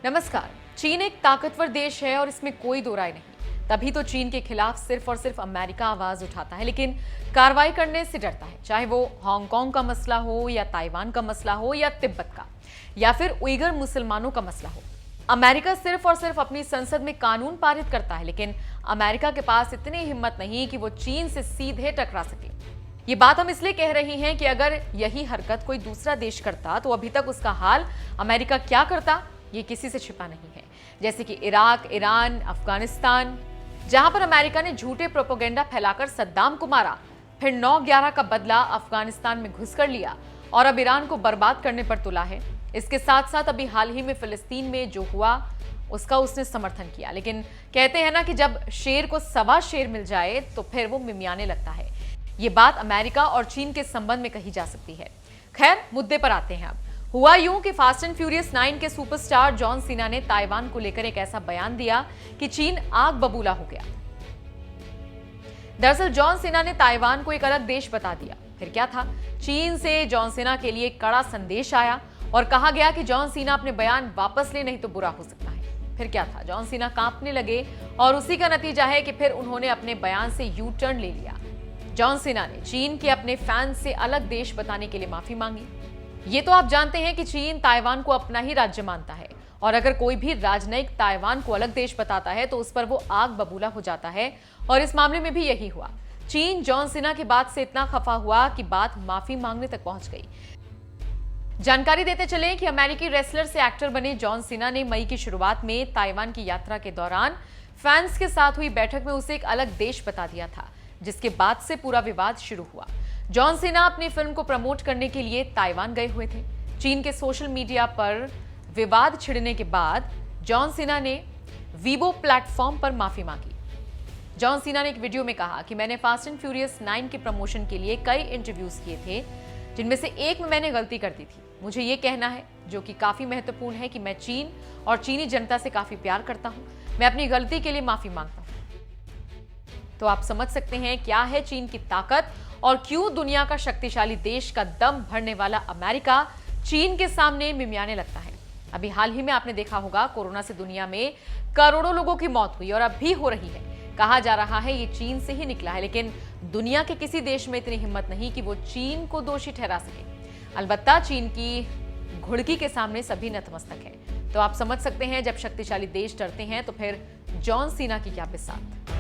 नमस्कार। चीन एक ताकतवर देश है और इसमें कोई दो राय नहीं। तभी तो चीन के खिलाफ सिर्फ और सिर्फ अमेरिका आवाज उठाता है, लेकिन कार्रवाई करने से डरता है। चाहे वो हांगकांग का मसला हो या ताइवान का मसला हो या तिब्बत का या फिर उइगर मुसलमानों का मसला हो, अमेरिका सिर्फ और सिर्फ अपनी संसद में कानून पारित करता है। लेकिन अमेरिका के पास इतनी हिम्मत नहीं कि वो चीन से सीधे टकरा सके। ये बात हम इसलिए कह रही हैं कि अगर यही हरकत कोई दूसरा देश करता तो अभी तक उसका हाल अमेरिका क्या करता, ये किसी से छिपा नहीं है। जैसे कि इराक, ईरान, अफगानिस्तान, जहां पर अमेरिका ने झूठे प्रोपेगेंडा फैलाकर सद्दाम को मारा, फिर 9/11 का बदला अफगानिस्तान में घुसकर लिया और अब ईरान को बर्बाद करने पर तुला है। इसके साथ साथ अभी हाल ही में फिलिस्तीन में जो हुआ उसका उसने समर्थन किया। लेकिन कहते हैं ना कि जब शेर को सवा शेर मिल जाए तो फिर वो मिमियाने लगता है। ये बात अमेरिका और चीन के संबंध में कही जा सकती है। खैर, मुद्दे पर आते हैं। अब हुआ यूं कि फास्ट एंड फ्यूरियस 9 के सुपरस्टार जॉन सीना ने ताइवान को लेकर एक ऐसा बयान दिया कि चीन आग बबूला हो गया। दरअसल जॉन सीना ने ताइवान को एक अलग देश बता दिया। फिर क्या था, चीन से जॉन सीना के लिए कड़ा संदेश आया और कहा गया कि जॉन सीना अपने बयान वापस ले, नहीं तो बुरा हो सकता है। फिर क्या था, जॉन सीना कांपने लगे और उसी का नतीजा है कि फिर उन्होंने अपने बयान से यू टर्न ले लिया। जॉन सीना ने चीन के अपने फैंस से अलग देश बताने के लिए माफी मांगी। ये तो आप जानते हैं कि चीन ताइवान को अपना ही राज्य मानता है और अगर कोई भी राजनयिक ताइवान को अलग देश बताता है तो उस पर वो आग बबूला हो जाता है और इस मामले में भी यही हुआ। चीन जॉन सीना की बात से इतना खफा हुआ कि बात माफी मांगने तक पहुंच गई। जानकारी देते चले कि अमेरिकी रेसलर से एक्टर बने जॉन सीना ने मई की शुरुआत में ताइवान की यात्रा के दौरान फैंस के साथ हुई बैठक में उसे एक अलग देश बता दिया था, जिसके बाद से पूरा विवाद शुरू हुआ। जॉन सीना अपनी फिल्म को प्रमोट करने के लिए ताइवान गए हुए थे। चीन के सोशल मीडिया पर विवाद छिड़ने के बाद जॉन सीना ने वीबो प्लेटफॉर्म पर माफी मांगी। जॉन सीना ने एक वीडियो में कहा कि मैंने फास्ट एंड फ्यूरियस 9 के प्रमोशन के लिए कई इंटरव्यूज किए थे, जिनमें से एक में मैंने गलती कर दी थी। मुझे ये कहना है, जो कि काफी महत्वपूर्ण है, कि मैं चीन और चीनी जनता से काफी प्यार करता हूं। मैं अपनी गलती के लिए माफी मांगता हूं। तो आप समझ सकते हैं क्या है चीन की ताकत और क्यों दुनिया का शक्तिशाली देश का दम भरने वाला अमेरिका चीन के सामने मिमियाने लगता है। अभी हाल ही में आपने देखा होगा, कोरोना से दुनिया में करोड़ों लोगों की मौत हुई और अब भी हो रही है। कहा जा रहा है ये चीन से ही निकला है, लेकिन दुनिया के किसी देश में इतनी हिम्मत नहीं कि वो चीन को दोषी ठहरा सके। अलबत्ता चीन की घुड़की के सामने सभी नतमस्तक हैं। तो आप समझ सकते हैं, जब शक्तिशाली देश डरते हैं तो फिर जॉन सीना की क्या बिसात।